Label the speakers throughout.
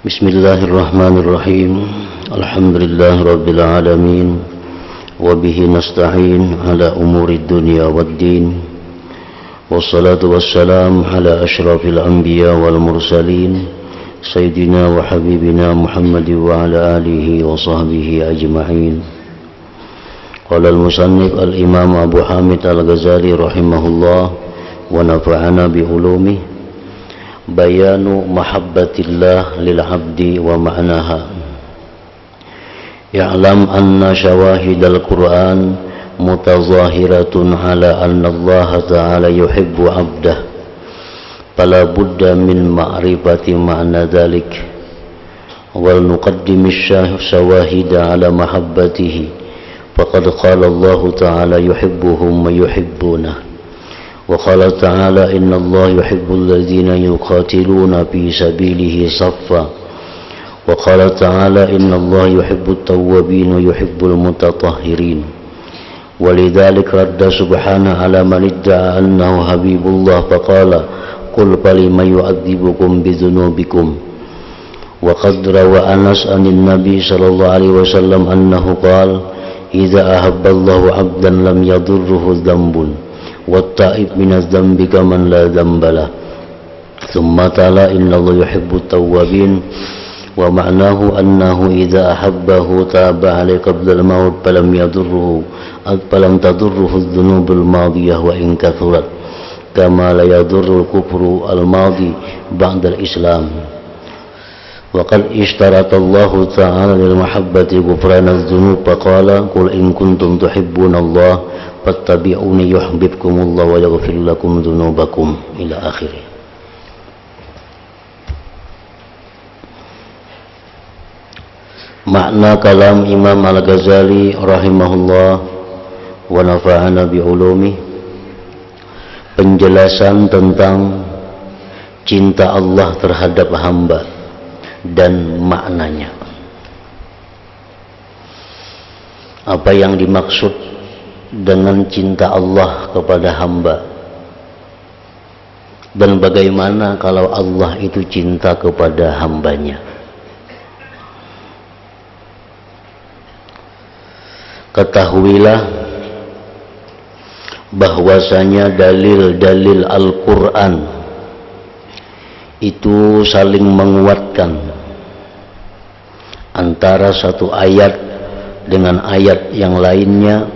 Speaker 1: Bismillahirrahmanirrahim. Alhamdulillah rabbil alamin. Wa bihi nasta'in ala umurid dunya waddin. Wassalatu wassalam ala asyrafil anbiya wal mursalin Sayyidina wa habibina Muhammad wa ala alihi wa sahbihi ajma'in. Qala al-musannif al-imam Abu Hamid al-Ghazali rahimahullah wa nafa'ana bi ulumih. Bayanu mahabbatillah lil abdi wa ma'naha. Ya'lam anna syawahidal Qur'an mutazahiratun ala anna Allah ta'ala yuhibbu abdah. Fala budda min ma'rifati ma'na dhalik. Wal nuqaddimish syawahida ala mahabbatihi. Faqad qala Allah ta'ala yuhibbuhum wa yuhibbunah. وقال تعالى إن الله يحب الذين يقاتلون في سبيله صفا وقال تعالى إن الله يحب التوابين ويحب المتطهرين ولذلك رد سبحانه على من ادعى أنه حبيب الله فقال قل فلم يعذبكم بذنوبكم وقد روى أنس عن النبي صلى الله عليه وسلم أنه قال إذا أحب الله عبدا لم يضره ذنب والتائب من الذنب كمن لا ذنب له ثم تلا إن الله يحب التوابين ومعناه أنه إذا أحبه تاب عليه قبل الموت فلم تضره الذنوب الماضية وإن كثرت كما لا يضر الكفر الماضي بعد الإسلام وقد اشترط الله تعالى للمحبة غفران الذنوب فقال قل إن كنتم تحبون الله fattabi'uni yuhibbukumullah wa yaghfir lakum dzunubakum ila akhirih. Makna kalam Imam Al-Ghazali rahimahullah wa nafa'ana bi ulumi, penjelasan tentang cinta Allah terhadap hamba dan maknanya. Apa yang dimaksud dengan cinta Allah kepada hamba dan bagaimana kalau Allah itu cinta kepada hambanya. Ketahuilah bahwasanya dalil-dalil Al-Quran itu saling menguatkan antara satu ayat dengan ayat yang lainnya,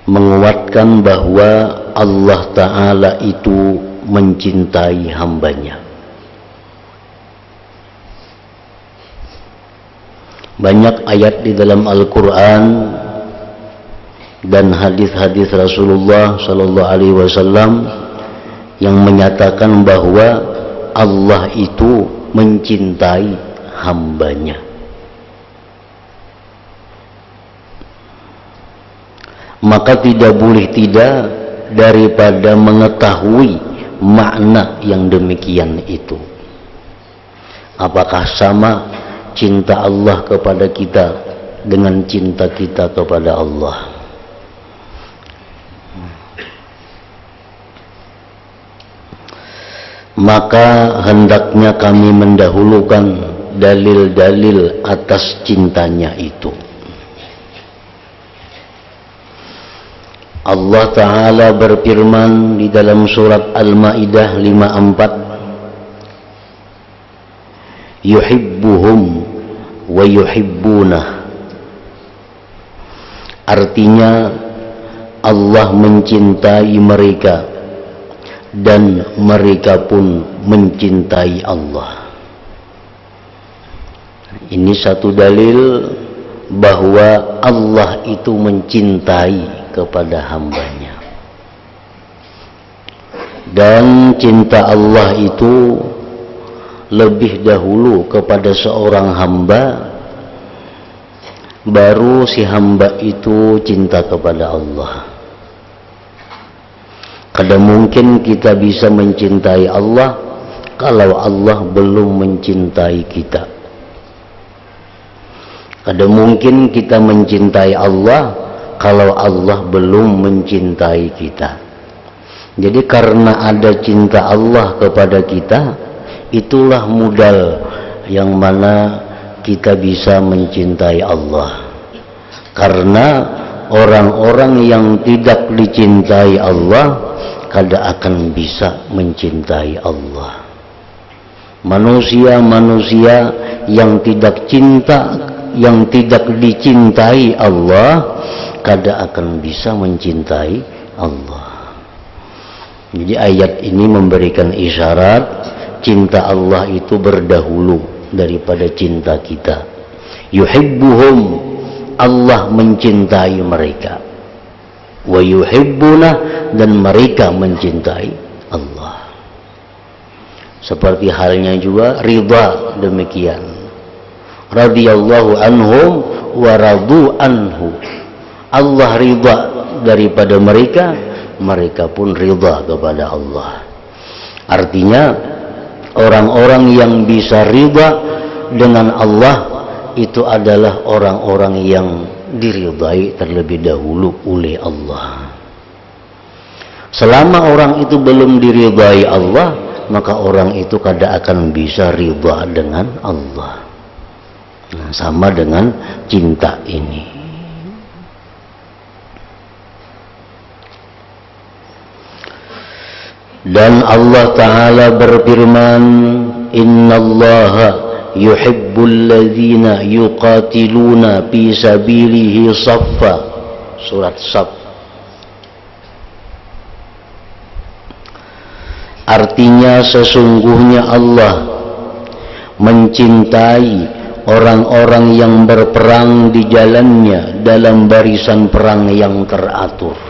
Speaker 1: menguatkan bahwa Allah Ta'ala itu mencintai hambanya. Banyak ayat di dalam Al-Quran dan hadis-hadis Rasulullah Sallallahu Alaihi Wasallam yang menyatakan bahwa Allah itu mencintai hambanya. Maka tidak boleh tidak daripada mengetahui makna yang demikian itu. Apakah sama cinta Allah kepada kita dengan cinta kita kepada Allah? Maka hendaknya kami mendahulukan dalil-dalil atas cintanya itu. Allah Ta'ala berfirman di dalam surat Al-Ma'idah 54, yuhibbuhum wa yuhibbunah. Artinya Allah mencintai mereka dan mereka pun mencintai Allah. Ini satu dalil bahwa Allah itu mencintai kepada hambanya. Dan cinta Allah itu lebih dahulu kepada seorang hamba, baru si hamba itu cinta kepada Allah. Kadang mungkin kita bisa mencintai Allah kalau Allah belum mencintai kita. Kadang mungkin kita mencintai Allah kalau Allah belum mencintai kita. Jadi karena ada cinta Allah kepada kita, itulah modal yang mana kita bisa mencintai Allah. Karena orang-orang yang tidak dicintai Allah kada akan bisa mencintai Allah. Manusia-manusia yang tidak dicintai Allah kada akan bisa mencintai Allah. Jadi ayat ini memberikan isyarat cinta Allah itu berdahulu daripada cinta kita. Yuhibbuhum, Allah mencintai mereka. Wa yuhibbuna, dan mereka mencintai Allah. Seperti halnya juga ridha demikian. Radhiyallahu anhum wa radu anhu. Allah ridha daripada mereka, mereka pun ridha kepada Allah. Artinya orang-orang yang bisa ridha dengan Allah itu adalah orang-orang yang diridhai terlebih dahulu oleh Allah. Selama orang itu belum diridhai Allah, maka orang itu kada akan bisa ridha dengan Allah. Nah, sama dengan cinta ini. Dan Allah Ta'ala berfirman, innallaha yuhibbul ladzina yuqatiluna fi sabilihi saffa. Surat Saf. Artinya sesungguhnya Allah mencintai orang-orang yang berperang di jalannya dalam barisan perang yang teratur.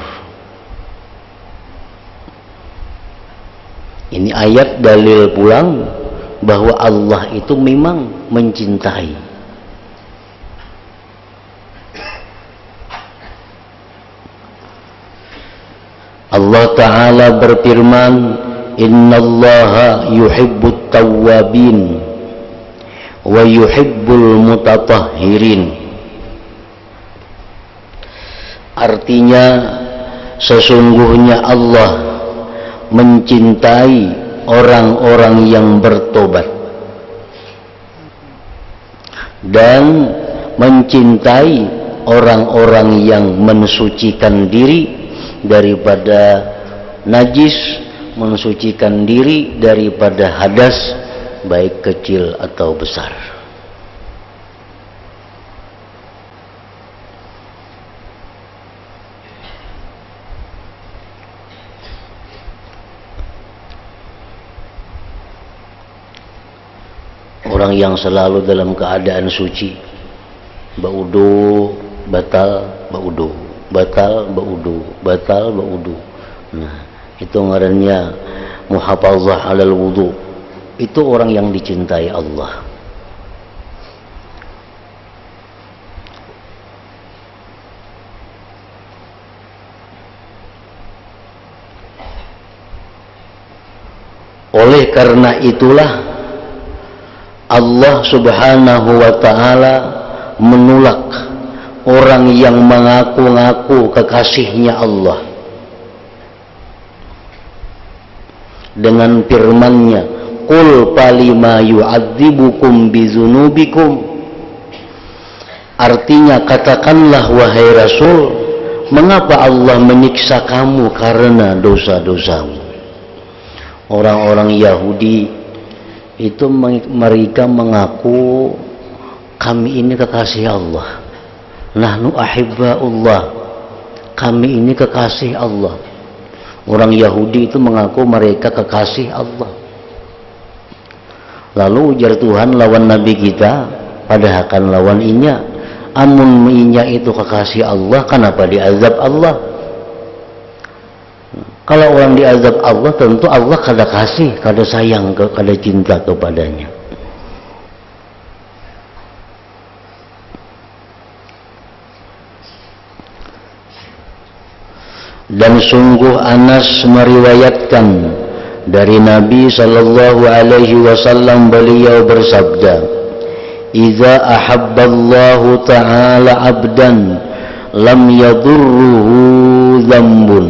Speaker 1: Ini ayat dalil pulang bahwa Allah itu memang mencintai. Allah Ta'ala berfirman, innallaha yuhibbut tawwabin wa yuhibbul mutatahhirin. Artinya sesungguhnya Allah mencintai orang-orang yang bertobat dan mencintai orang-orang yang mensucikan diri daripada najis, mensucikan diri daripada hadas baik kecil atau besar. Orang yang selalu dalam keadaan suci, baudu batal, baudu batal, baudu batal, baudu. Nah, itu ngarannya muhafazah alal wudu. Itu orang yang dicintai Allah. Oleh karena itulah Allah Subhanahu wa ta'ala menolak orang yang mengaku-ngaku kekasihnya Allah dengan firman-Nya, qul falima yu'adzibukum bizunubikum. Artinya, katakanlah wahai Rasul, mengapa Allah menyiksa kamu karena dosa-dosamu. Orang-orang Yahudi itu mereka mengaku kami ini kekasih Allah, nahnu ahibba'ullah, kami ini kekasih Allah. Orang Yahudi itu mengaku mereka kekasih Allah. Lalu ujar Tuhan lawan Nabi kita, padahal kan lawan inya, amun inya itu kekasih Allah, kenapa diazab Allah? Kalau orang diazab Allah, tentu Allah kada kasih, kada sayang, kada cinta kepadanya. Dan sungguh Anas meriwayatkan dari Nabi sallallahu alaihi wasallam, beliau bersabda, "Idza ahabballahu ta'ala 'abdan lam yadurruhu dzambun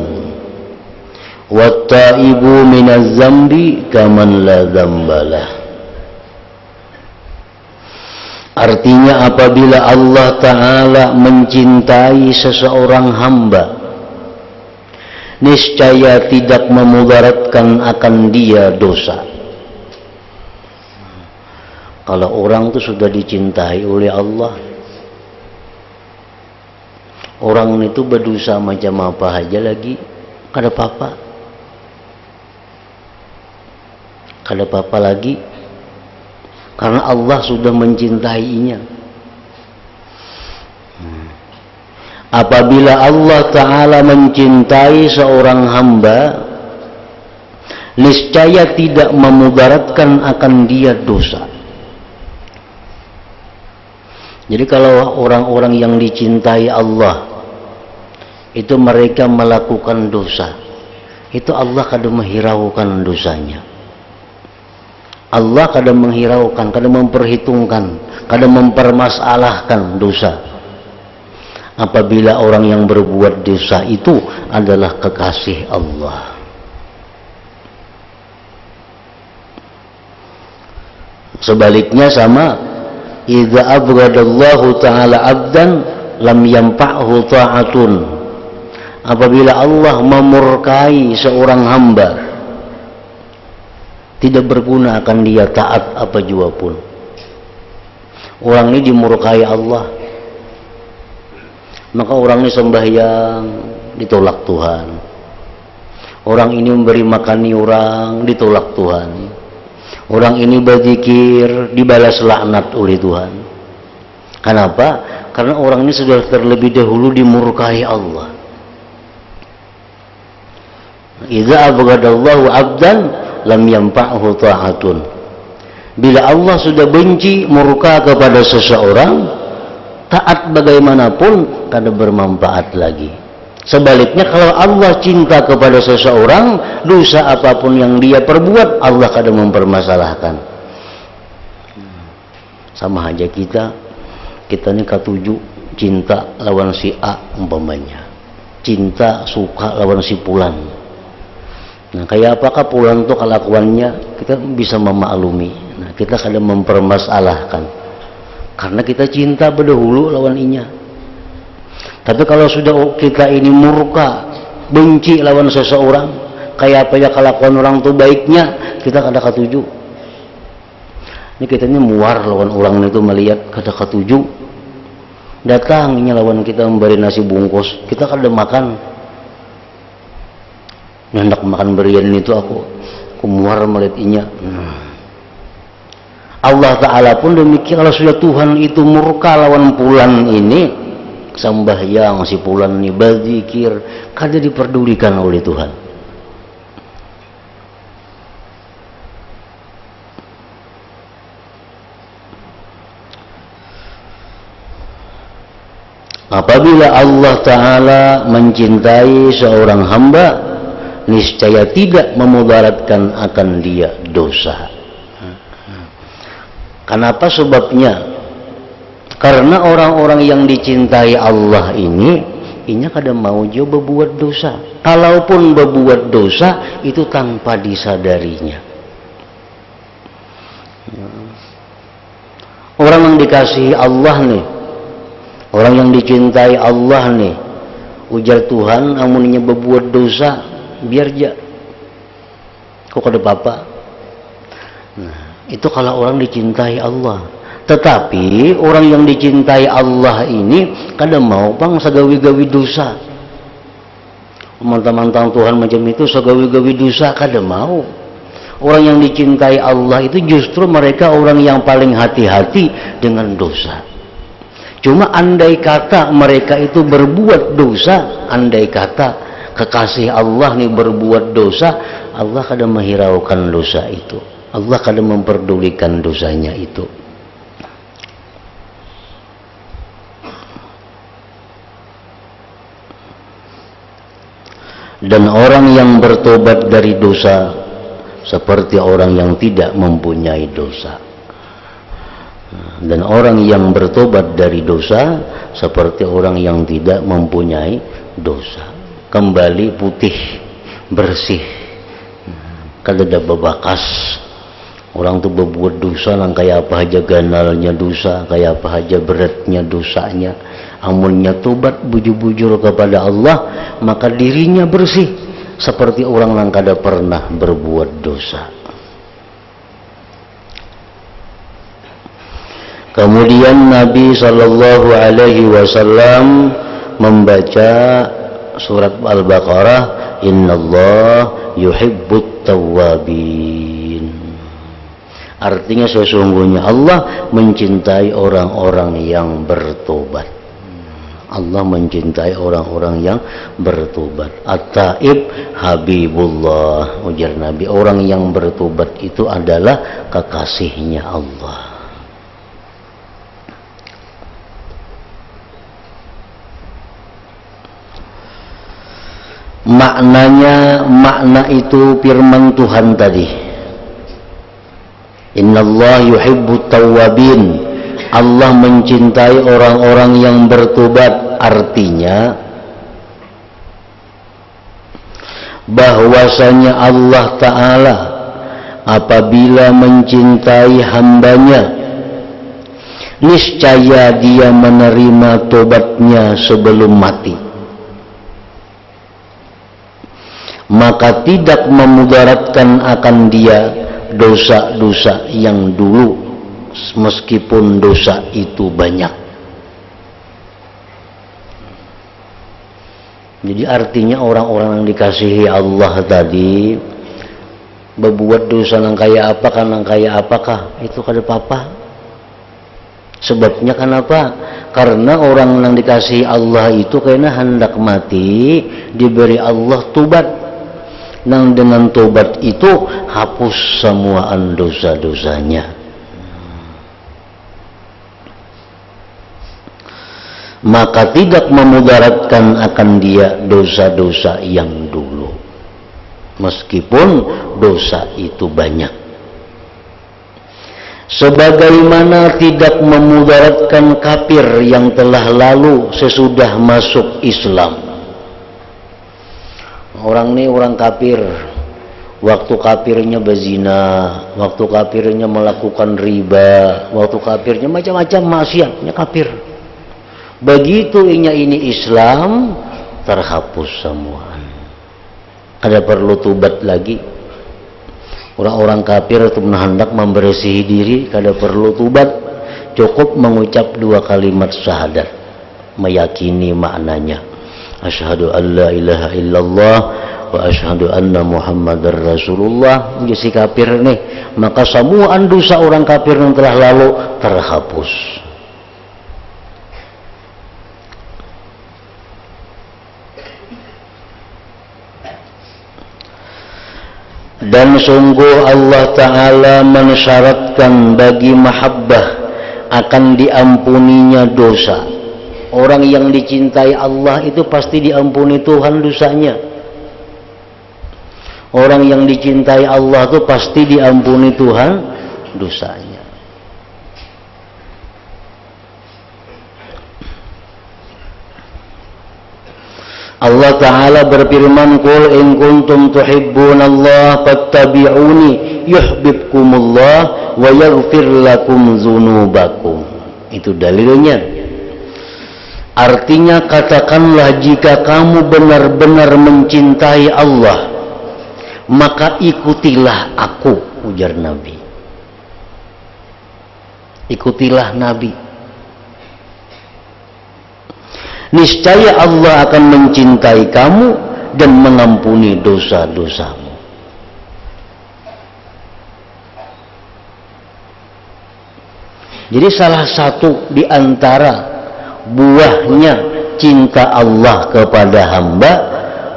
Speaker 1: wat-taibu minaz dzambi kaman la dzambalah." Artinya apabila Allah Ta'ala mencintai seseorang hamba, niscaya tidak memudaratkan akan dia dosa. Kalau orang itu sudah dicintai oleh Allah, orang itu berdosa macam apa aja lagi, kada apa-apa. Kada apa-apa lagi, karena Allah sudah mencintainya. Apabila Allah Ta'ala mencintai seorang hamba, niscaya tidak memudaratkan akan dia dosa. Jadi kalau orang-orang yang dicintai Allah itu mereka melakukan dosa, itu Allah kadang menghiraukan dosanya. Allah kadang menghiraukan, kadang memperhitungkan, kadang mempermasalahkan dosa. Apabila orang yang berbuat dosa itu adalah kekasih Allah. Sebaliknya sama, idza abghadallahu ta'ala abdan lam yanfa'hu ta'atun. Apabila Allah memurkai seorang hamba, tidak berguna akan dia taat apa jua pun. Orang ini dimurkai Allah, maka orang ini sembahyang ditolak Tuhan. Orang ini memberi makani orang ditolak Tuhan. Orang ini berzikir dibalas laknat oleh Tuhan. Kenapa? Karena orang ini sudah terlebih dahulu dimurkai Allah. Idza abghadallahu abdan lam yanfa'hu ta'atun. Bila Allah sudah benci, murka kepada seseorang, taat bagaimanapun kada bermanfaat lagi. Sebaliknya kalau Allah cinta kepada seseorang, dosa apapun yang dia perbuat Allah kada mempermasalahkan. Sama aja kita ini katuju cinta lawan si A umpamanya, cinta suka lawan si Pulan. Nah, kayak apakah Pulan itu kelakuannya kita bisa memaklumi. Nah, kita kadang mempermasalahkan karena kita cinta berdahulu lawan inya. Tapi kalau sudah kita ini murka, benci lawan seseorang, kayak apa ya kelakuan orang itu baiknya, kita kada katuju. Ini kita ini muar lawan orang itu melihat kada katuju. Datangnya lawan kita memberi nasi bungkus, kita kada makan. Hendak makan berian itu aku muar melihat inya. Allah Ta'ala pun demikian. Kalau sudah Tuhan itu murka lawan Pulan ini, sembahyang si Pulan ini berzikir, kada diperdulikan oleh Tuhan. Apabila Allah Ta'ala mencintai seorang hamba, niscaya tidak memudaratkan akan dia dosa. Kenapa sebabnya? Karena orang-orang yang dicintai Allah ini kada mau juga berbuat dosa. Kalaupun berbuat dosa itu tanpa disadarinya. Orang yang dikasihi Allah nih, orang yang dicintai Allah nih, ujar Tuhan, amunnya berbuat dosa biar aja, kok kada apa-apa. Nah, itu kalau orang dicintai Allah. Tetapi orang yang dicintai Allah ini kada mau bang sagawi-gawi dosa. Mantang-mantang Tuhan macam itu sagawi-gawi dosa kada mau. Orang yang dicintai Allah itu justru mereka orang yang paling hati-hati dengan dosa. Cuma andai kata mereka itu berbuat dosa, andai kata kekasih Allah nih berbuat dosa, Allah kadang menghiraukan dosa itu. Allah kadang memperdulikan dosanya itu. Dan orang yang bertobat dari dosa seperti orang yang tidak mempunyai dosa. Dan orang yang bertobat dari dosa seperti orang yang tidak mempunyai dosa. Kembali putih, bersih, kada ada bebakas, Orang tuh berbuat dosa nang kayak apa aja ganalnya dosa, kayak apa aja beratnya dosanya. Amunnya tobat bujur-bujur kepada Allah, maka dirinya bersih seperti orang yang kada pernah berbuat dosa. Kemudian Nabi Shallallahu Alaihi Wasallam membaca surat Al-Baqarah, Innallah yuhibbut tawwabin. Artinya sesungguhnya Allah mencintai orang-orang yang bertobat. Allah mencintai orang-orang yang bertobat. At-taib habibullah, ujar Nabi. Orang yang bertobat itu adalah kekasihnya Allah. Maknanya, makna itu firman Tuhan tadi. Innallah yuhibbut tawwabin. Allah mencintai orang-orang yang bertobat. Artinya bahwasanya Allah Ta'ala apabila mencintai hambanya, niscaya dia menerima tobatnya sebelum mati, maka tidak memudaratkan akan dia dosa-dosa yang dulu, meskipun dosa itu banyak. Jadi artinya orang-orang yang dikasihi Allah tadi berbuat dosa nang kayak apa kan, nang kayak apakah itu kada apa-apa. Sebabnya kenapa? Karena orang yang dikasihi Allah itu karena hendak mati diberi Allah tobat. Nang dengan tobat itu hapus semuaan dosa-dosanya. Maka tidak memudaratkan akan dia dosa-dosa yang dulu, meskipun dosa itu banyak. Sebagaimana tidak memudaratkan kafir yang telah lalu sesudah masuk Islam. Orang ini orang kafir, waktu kafirnya berzina, waktu kafirnya melakukan riba, waktu kafirnya macam-macam maksiatnya kafir. Begitu ini Islam, terhapus semua. Ada perlu tobat lagi. Orang-orang kafir itu hendak membersihi diri, kada perlu tobat, cukup mengucap 2 kalimat syahadat, meyakini maknanya. Asyhadu an la ilaha illallah wa asyhadu anna Muhammadar Rasulullah. Si kafir nih, maka semua dosa orang kafir yang telah lalu terhapus. Dan sungguh Allah Ta'ala mensyaratkan bagi mahabbah akan diampuninya dosa. Orang yang dicintai Allah itu pasti diampuni Tuhan dosanya. Orang yang dicintai Allah itu pasti diampuni Tuhan dosanya. Allah Ta'ala berfirman, Qul in kuntum tuhibbunallah fattabi'uni yuhibbukumullah wa yaghfir lakum dzunubakum. Itu dalilnya. Artinya katakanlah, jika kamu benar-benar mencintai Allah, maka ikutilah aku, ujar Nabi. Ikutilah Nabi. Niscaya Allah akan mencintai kamu dan mengampuni dosa-dosamu. Jadi salah satu di antara buahnya cinta Allah kepada hamba,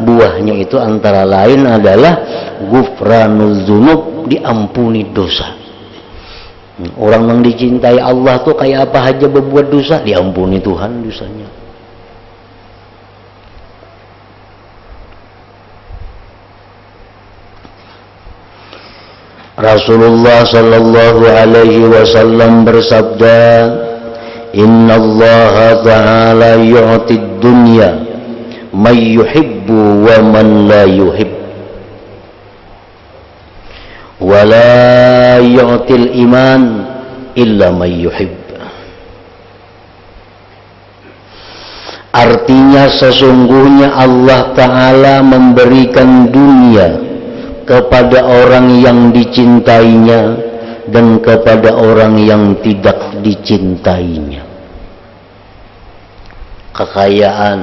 Speaker 1: buahnya itu antara lain adalah ghufranul dzunub, diampuni dosa. Orang yang dicintai Allah tuh kayak apa aja berbuat dosa, diampuni Tuhan dosanya. Rasulullah sallallahu alaihi wasallam bersabda, Inna Allah Ta'ala yu'tid dunya man yuhibbu wa man la yuhib, wala yu'til iman illa may yuhib. Artinya sesungguhnya Allah Ta'ala memberikan dunia kepada orang yang dicintainya dan kepada orang yang tidak dicintainya. Kekayaan,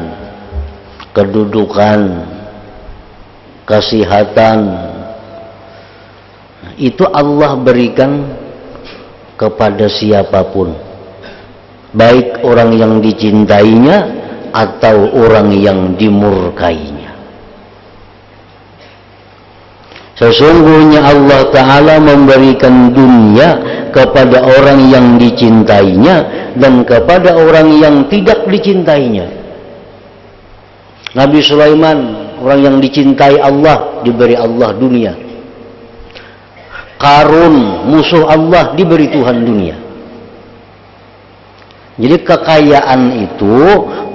Speaker 1: kedudukan, kesehatan, itu Allah berikan kepada siapapun, baik orang yang dicintainya atau orang yang dimurkainya. Sesungguhnya Allah Ta'ala memberikan dunia kepada orang yang dicintainya dan kepada orang yang tidak dicintainya. Nabi Sulaiman, orang yang dicintai Allah, diberi Allah dunia. Qarun, musuh Allah, diberi Tuhan dunia. Jadi kekayaan itu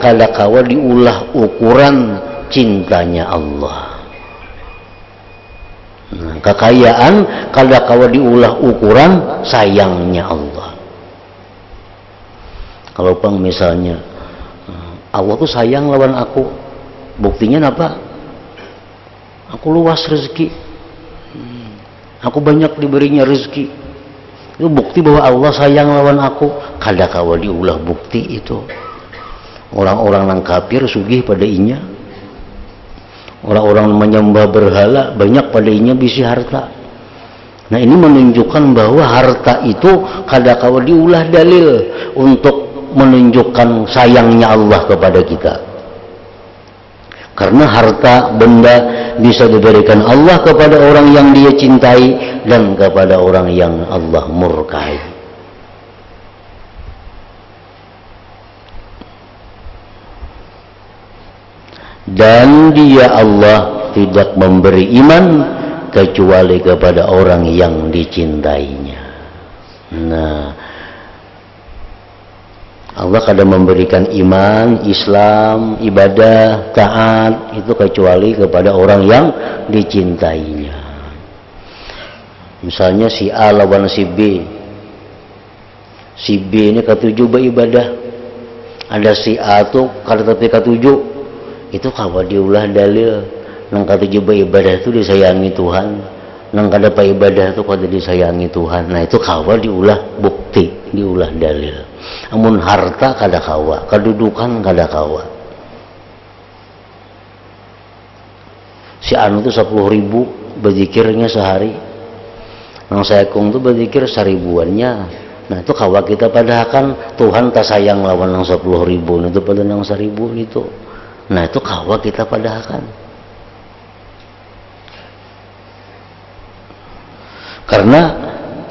Speaker 1: kadakawa diulah ukuran cintanya Allah. Nah, kekayaan kadakawa diulah ukuran sayangnya Allah. Kalau pang misalnya Allah tuh sayang lawan aku, buktinya apa? Aku luas rezeki, aku banyak diberinya rezeki. Itu bukti bahwa Allah sayang lawan aku. Kadakawa diulah bukti itu. Orang-orang nang kafir sugih pada inya. Orang-orang menyembah berhala banyak pada inya bisi harta. Nah ini menunjukkan bahwa harta itu kadakawa diulah dalil untuk menunjukkan sayangnya Allah kepada kita. Karena harta benda bisa diberikan Allah kepada orang yang dia cintai dan kepada orang yang Allah murkai. Dan dia Allah tidak memberi iman kecuali kepada orang yang dicintainya. Nah, Allah kadang memberikan iman, Islam, ibadah, taat itu kecuali kepada orang yang dicintainya. Misalnya si A lawan si B. Si B ini ketujuh beribadah. Ada si A tuh kada tapi ketujuh. Itu kawa diulah dalil. Nang ketujuh beribadah itu disayangi Tuhan. Nang kada ibadah itu kada disayangi Tuhan. Nah itu kawa diulah bukti, diulah dalil. Amun harta kada kawa, kedudukan kada kawa. Si anu tuh 10.000 berzikirnya sehari. Nang sayakung tuh berzikir 1000-annya. Nah itu kawa kita padahkan Tuhan tak sayang lawan nang 10.000 itu pada nang 1000 itu. Nah itu kawa kita padahkan. Karena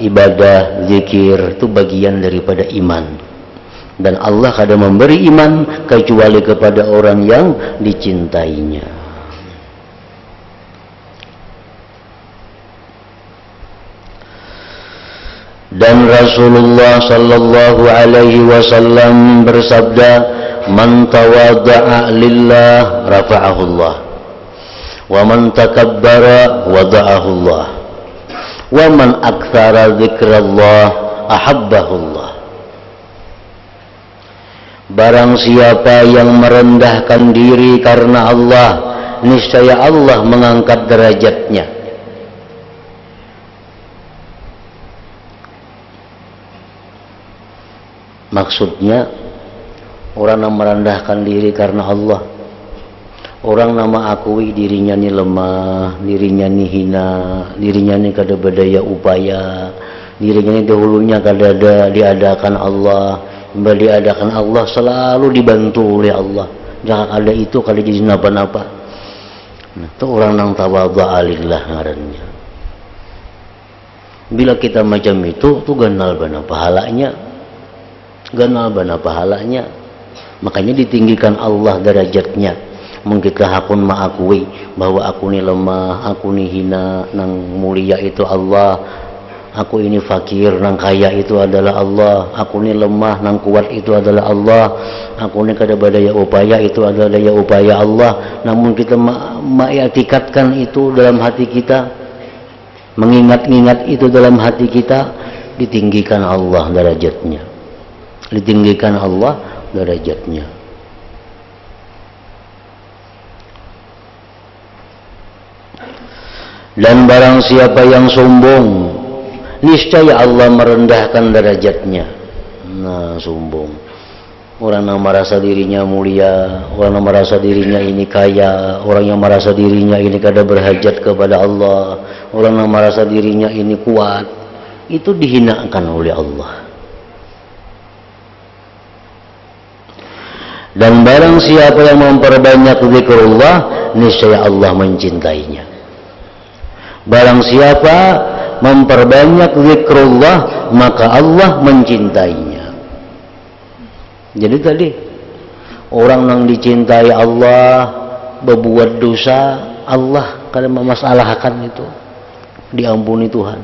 Speaker 1: ibadah zikir itu bagian daripada iman. Dan Allah kadang memberi iman kecuali kepada orang yang dicintainya. Dan Rasulullah sallallahu alaihi wasallam bersabda, "Man tawadda'a lillah rafa'ahu Allah, wa man takabbara wada'ahu Allah, wa man aktsara dzikrallah ahabbahu Allah." Barang siapa yang merendahkan diri karena Allah, niscaya Allah mengangkat derajatnya. Maksudnya orang yang merendahkan diri karena Allah, orang nama akui dirinya ini lemah, dirinya ini hina, dirinya ini kada berdaya upaya, dirinya ini dahulunya kada ada diadakan Allah. Mbak diadakan Allah selalu dibantu oleh Allah. Jangan ada itu kali jadi napa-napa. Nah, itu orang yang tawadhu'a lillah ngarannya. Bila kita macam itu, tuh ganal bana pahalanya. Ganal bana pahalanya. Makanya ditinggikan Allah derajatnya. Mungkin kita hakun mengakui bahwa aku ini lemah, aku ini hina, nang mulia itu Allah. Aku ini fakir, nang kaya itu adalah Allah. Aku ini lemah, nang kuat itu adalah Allah. Aku ini kada berdaya upaya, itu adalah daya upaya Allah. Namun kita mengiktikatkan itu dalam hati kita. mengingat-ingat itu dalam hati kita, ditinggikan Allah derajatnya, ditinggikan Allah derajatnya. Dan barang siapa yang sombong, niscaya Allah merendahkan derajatnya. Nah, sombong. Orang yang merasa dirinya mulia, orang yang merasa dirinya ini kaya, orang yang merasa dirinya ini kada berhajat kepada Allah, orang yang merasa dirinya ini kuat, itu dihinakan oleh Allah. Dan barang siapa yang memperbanyak zikrullah, niscaya Allah mencintainya. Barang siapa memperbanyak zikrullah, maka Allah mencintainya. Jadi tadi orang yang dicintai Allah berbuat dosa, Allah kada memasalahkan itu, diampuni Tuhan.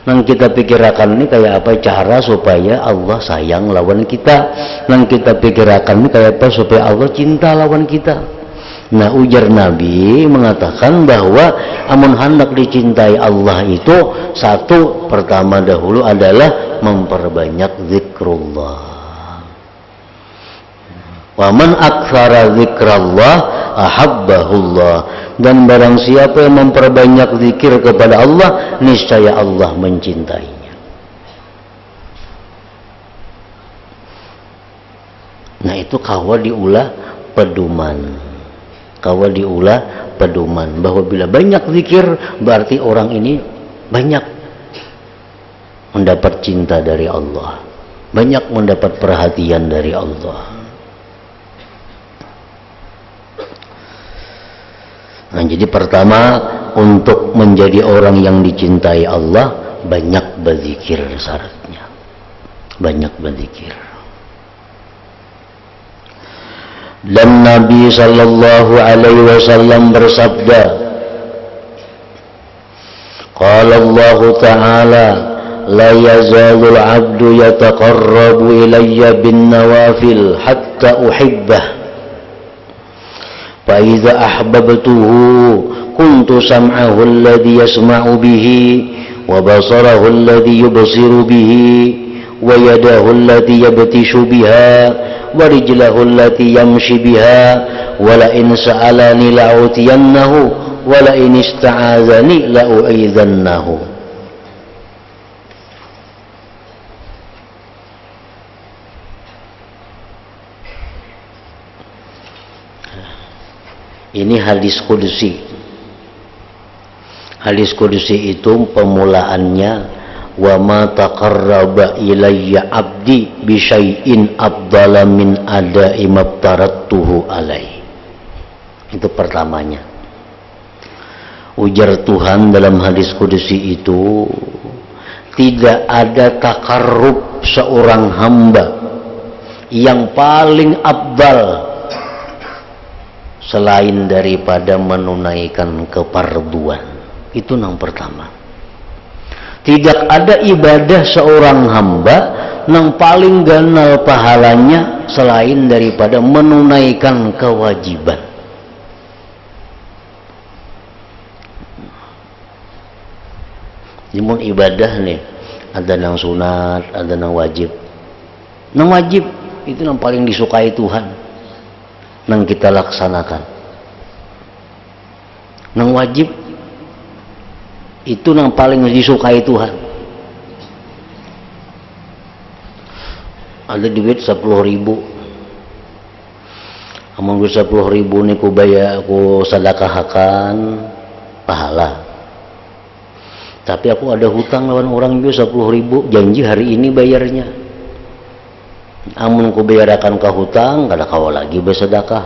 Speaker 1: Nang kita pikirkan ini kayak apa cara supaya Allah sayang lawan kita, nang kita pikirkan ini kayak apa supaya Allah cinta lawan kita. Nah, ujar Nabi mengatakan bahwa amun hendak dicintai Allah itu satu, pertama dahulu adalah memperbanyak zikrullah. Wa man aktsara zikrallah ahabbahullah. Dan barang siapa yang memperbanyak zikir kepada Allah, niscaya Allah mencintainya. Nah, itu kawa diulah pedoman. Kawa diulah pedoman bahwa bila banyak zikir berarti orang ini banyak mendapat cinta dari Allah, banyak mendapat perhatian dari Allah. Nah, jadi pertama, untuk menjadi orang yang dicintai Allah, banyak berzikir syaratnya. Banyak berzikir. Dan Nabi sallallahu alaihi wasallam bersabda, qala Allah ta'ala, la yazalul 'abdu yataqarrabu ilayya bin nawafil hatta uhibbah. فإذا أحببته كنت سمعه الذي يسمع به وبصره الذي يبصر به ويده التي يبتش بها ورجله التي يمشي بها ولئن سألني لأعطينه ولئن استعاذني لأعيذنه. Ini hadis qudsi. Hadis qudsi itu pemulaannya, wa ma taqarraba ilayya abdi bi syai'in afdala min ada'i mabtarattuhu alai. Itu pertamanya. Ujar Tuhan dalam hadis qudsi itu, tidak ada takarrub seorang hamba yang paling afdal selain daripada menunaikan keparduan. Itu yang pertama. Tidak ada ibadah seorang hamba yang paling ganal pahalanya selain daripada menunaikan kewajiban. Namun ibadah nih, ada yang sunat, ada yang wajib. Yang wajib itu yang paling disukai Tuhan, yang kita laksanakan. Yang wajib itu yang paling disukai Tuhan. Ada duit 10.000, amun duit 10.000 nih ku bayar, aku sedekahkan pahala. Tapi aku ada hutang lawan orang juga 10.000, janji hari ini bayarnya. Amun aku bayarakan ke hutang, kada kau lagi bersedekah.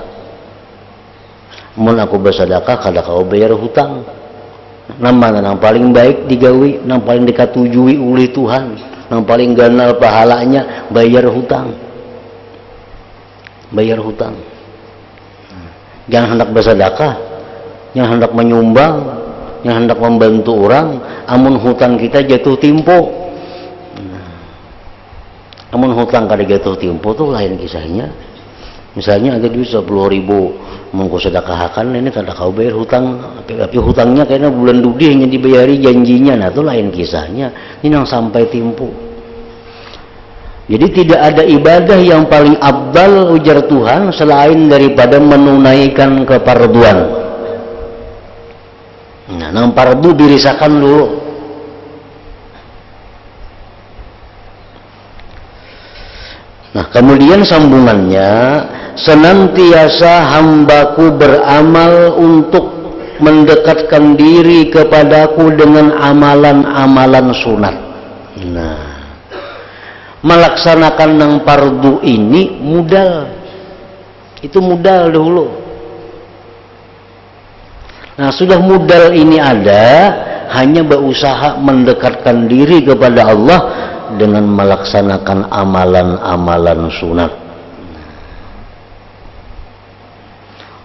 Speaker 1: Amun aku bersedekah, kada kau bayar hutang. Namanya yang paling baik digawi, yang paling dikatujui oleh Tuhan, yang paling ganal pahalanya bayar hutang. Bayar hutang. Jangan hendak bersedekah, yang hendak menyumbang, yang hendak membantu orang, amun hutang kita jatuh tempo. Amun hutang kada jatuh tempo tuh lain kisahnya. Misalnya ada duit 10.000 mau sedekahkan, ini kada kau bayar hutang, tapi hutangnya kayaknya bulan dudi hanya dibayari janjinya, nah itu lain kisahnya. Ini yang sampai timpu. Jadi tidak ada ibadah yang paling abdal ujar Tuhan selain daripada menunaikan keparduan. Nah, nang pardu dirisakan dulu. Nah, kemudian sambungannya, senantiasa hambaku beramal untuk mendekatkan diri kepadaku dengan amalan-amalan sunat. Nah, melaksanakan nang pardu ini modal. Itu modal dulu. Nah, sudah modal ini ada, hanya berusaha mendekatkan diri kepada Allah dengan melaksanakan amalan-amalan sunat.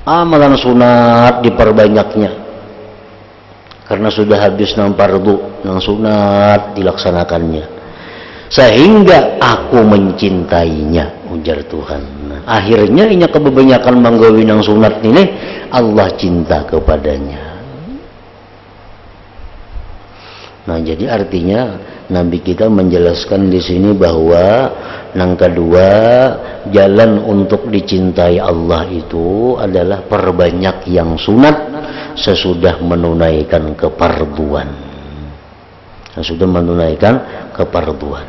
Speaker 1: Amalan sunat diperbanyaknya, karena sudah habis nang pardu, nang sunat dilaksanakannya, sehingga aku mencintainya, ujar Tuhan. Nah, akhirnya inya kebanyakan manggawi nang sunat ini, Allah cinta kepadanya. Nah, jadi artinya Nabi kita menjelaskan di sini bahwa yang kedua, jalan untuk dicintai Allah itu adalah perbanyak yang sunat sesudah menunaikan keparduan. Sesudah menunaikan keparduan.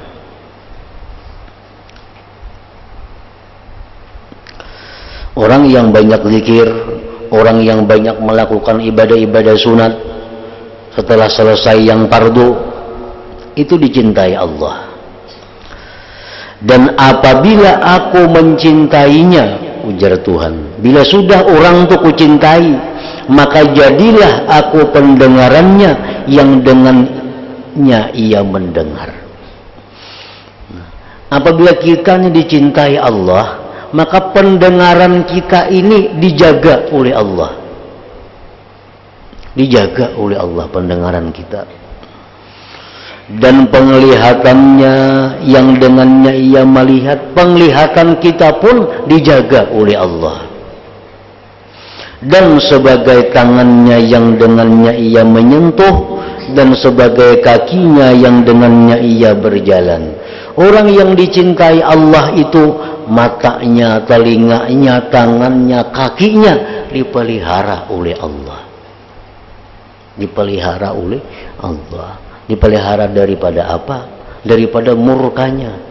Speaker 1: Orang yang banyak zikir, orang yang banyak melakukan ibadah-ibadah sunat setelah selesai yang fardu, itu dicintai Allah. Dan apabila aku mencintainya, ujar Tuhan, bila sudah orang itu kucintai, maka jadilah aku pendengarannya yang dengannya ia mendengar. Apabila kita ini dicintai Allah, maka pendengaran kita ini dijaga oleh Allah. Dijaga oleh Allah pendengaran kita. Dan penglihatannya yang dengannya ia melihat, penglihatan kita pun dijaga oleh Allah. Dan sebagai tangannya yang dengannya ia menyentuh, dan sebagai kakinya yang dengannya ia berjalan. Orang yang dicintai Allah itu matanya, telinganya, tangannya, kakinya dipelihara oleh Allah. Dipelihara oleh Allah. Dipelihara daripada apa? Daripada murkanya.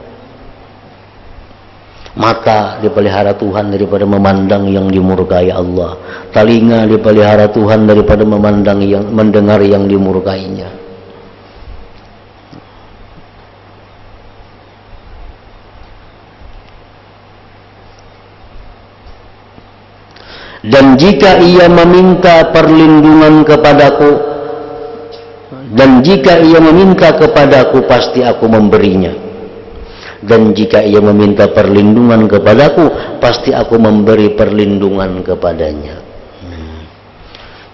Speaker 1: Mata dipelihara Tuhan daripada memandang yang dimurkai Allah. Telinga dipelihara Tuhan daripada memandang yang mendengar yang dimurkainya. Dan jika ia meminta perlindungan kepadaku, dan jika ia meminta kepadaku, pasti aku memberinya. Dan jika ia meminta perlindungan kepadaku, pasti aku memberi perlindungan kepadanya.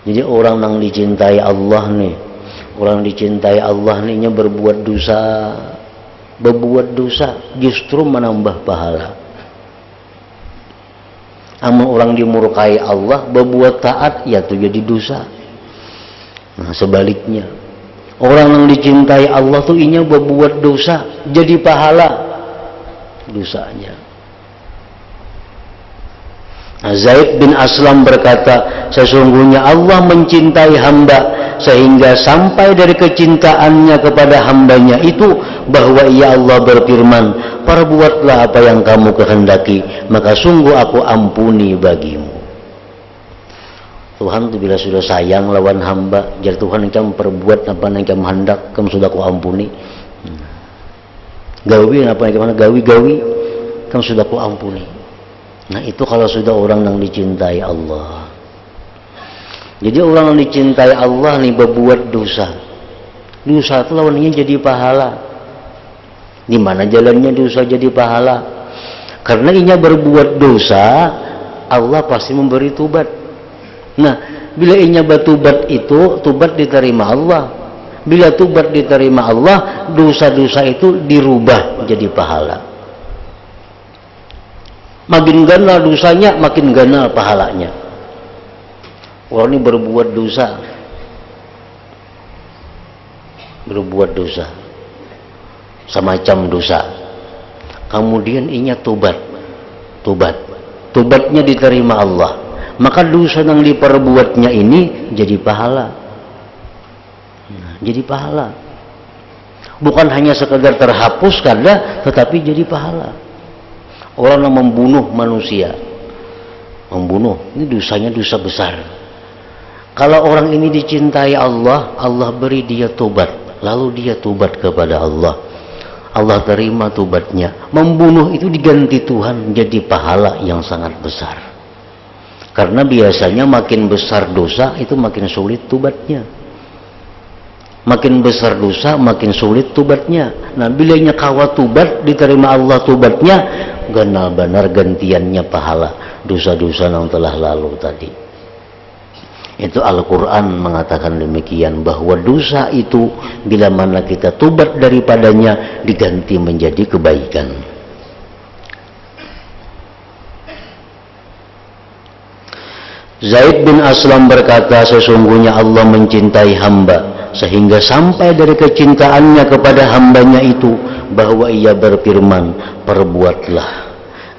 Speaker 1: Jadi orang yang dicintai Allah nih, orang dicintai Allah nih berbuat dosa justru menambah pahala. Amun orang dimurkai Allah berbuat taat, ya itu jadi dosa. Nah, sebaliknya, orang yang dicintai Allah tuh inya berbuat dosa jadi pahala dosanya. Nah, Zaid bin Aslam berkata, sesungguhnya Allah mencintai hamba sehingga sampai dari kecintaannya kepada hambanya itu bahwa ia Allah berfirman, perbuatlah apa yang kamu kehendaki, maka sungguh aku ampuni bagimu. Tuhan itu bila sudah sayang lawan hamba, jadi Tuhan kamu perbuat apa yang kamu hendak, kamu sudah aku ampuni. Gawi apa yang kamu gawi, kamu sudah aku ampuni. Nah, itu kalau sudah orang yang dicintai Allah. Jadi orang yang dicintai Allah nih berbuat dosa. Dosa itu lawannya jadi pahala. Di mana jalannya dosa jadi pahala? Karena inya berbuat dosa, Allah pasti memberi tubat. Nah, bila inya bertubat itu, tubat diterima Allah. Bila tubat diterima Allah, dosa-dosa itu dirubah jadi pahala. Makin ganal dosanya, makin ganal pahalanya. Orang ini berbuat dosa, semacam dosa. Kemudian inya tobatnya diterima Allah. Maka dosa yang diperbuatnya ini jadi pahala. Jadi pahala. Bukan hanya sekedar terhapus kada, tetapi jadi pahala. Orang yang membunuh manusia, ini dosanya dosa besar. Kalau orang ini dicintai Allah, Allah beri dia tobat, lalu dia tobat kepada Allah, Allah terima tobatnya. Membunuh itu diganti Tuhan jadi pahala yang sangat besar. Karena biasanya makin besar dosa itu makin sulit tobatnya. Makin besar dosa makin sulit tobatnya. Nah, bilanya kawa tobat diterima Allah tobatnya, ganal benar gantiannya pahala dosa-dosa yang telah lalu tadi. Itu Al-Quran mengatakan demikian, bahwa dosa itu bila mana kita tobat daripadanya diganti menjadi kebaikan. Zaid bin Aslam berkata, sesungguhnya Allah mencintai hamba sehingga sampai dari kecintaannya kepada hambanya itu bahwa ia berfirman, perbuatlah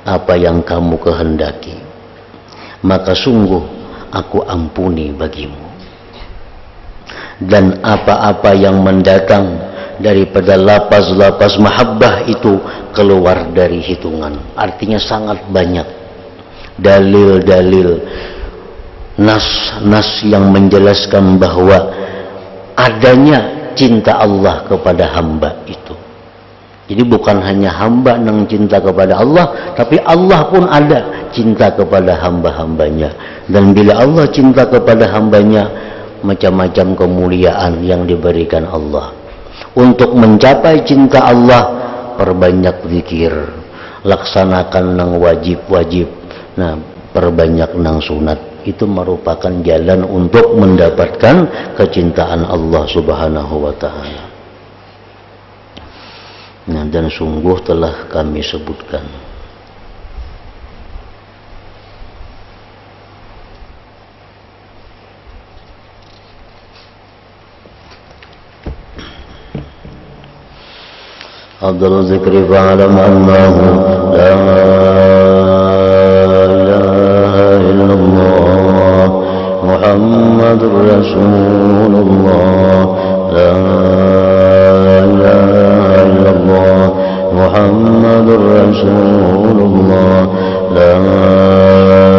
Speaker 1: apa yang kamu kehendaki, maka sungguh aku ampuni bagimu. Dan apa-apa yang mendatang daripada lapas-lapas mahabbah itu keluar dari hitungan. Artinya sangat banyak dalil-dalil, nas-nas yang menjelaskan bahwa adanya cinta Allah kepada hamba itu. Jadi bukan hanya hamba yang cinta kepada Allah, tapi Allah pun ada cinta kepada hamba-hambanya. Dan bila Allah cinta kepada hambanya, macam-macam kemuliaan yang diberikan Allah. Untuk mencapai cinta Allah, perbanyak zikir, laksanakan nang wajib-wajib, nah perbanyak nang sunat. Itu merupakan jalan untuk mendapatkan kecintaan Allah Subhanahu wa ta'ala. Nah, dan sungguh telah kami sebutkan. Afdalul zikri fa'alam annahu la ilaha illallah Muhammadur Rasulullah, la ilaha illallah Muhammadur Rasulullah, la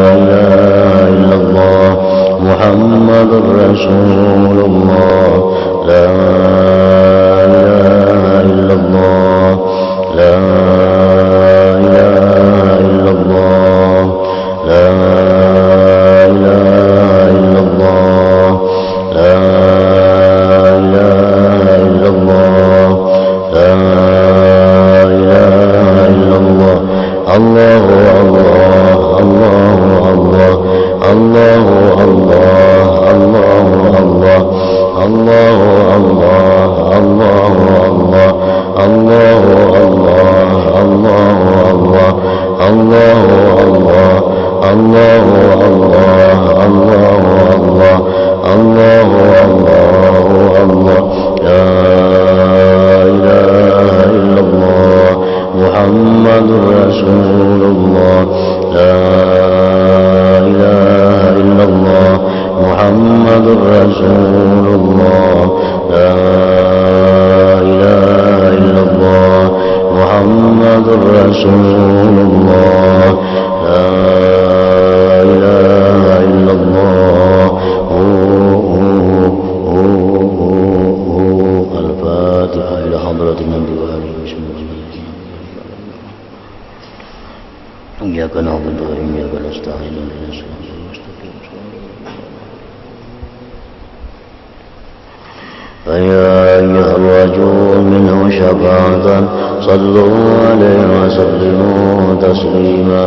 Speaker 1: ilaha illallah Muhammadur Rasulullah, la ilaha illallah, la ilaha illallah, la ilaha illallah, la ilaha illallah, la ilaha illallah. Allahu Allah, Allahu Allah, Allahu Allah, Allahu Allah, Allahu Allah, Allahu Allah, Allahu Allah, Allahu Allah, Allahu Allah, Allahu Allah, Allahu Allah, Allahu Allah, la ilaha illallah Muhammadur Rasulullah, la ilaha illallah Muhammadur Rasulullah, la ilaha illallah Muhammadur Rasulullah, la ilaha illallah. Al-Fatihah ila hadratin Nabi wa alihi bismillahirrahmanirrahim. Iyyaka na'budu wa iyyaka nasta'in ihdinas siratal mustaqim. فيا أيها الرجل منه شفاعة صلوا عليه وسلموا تسليما.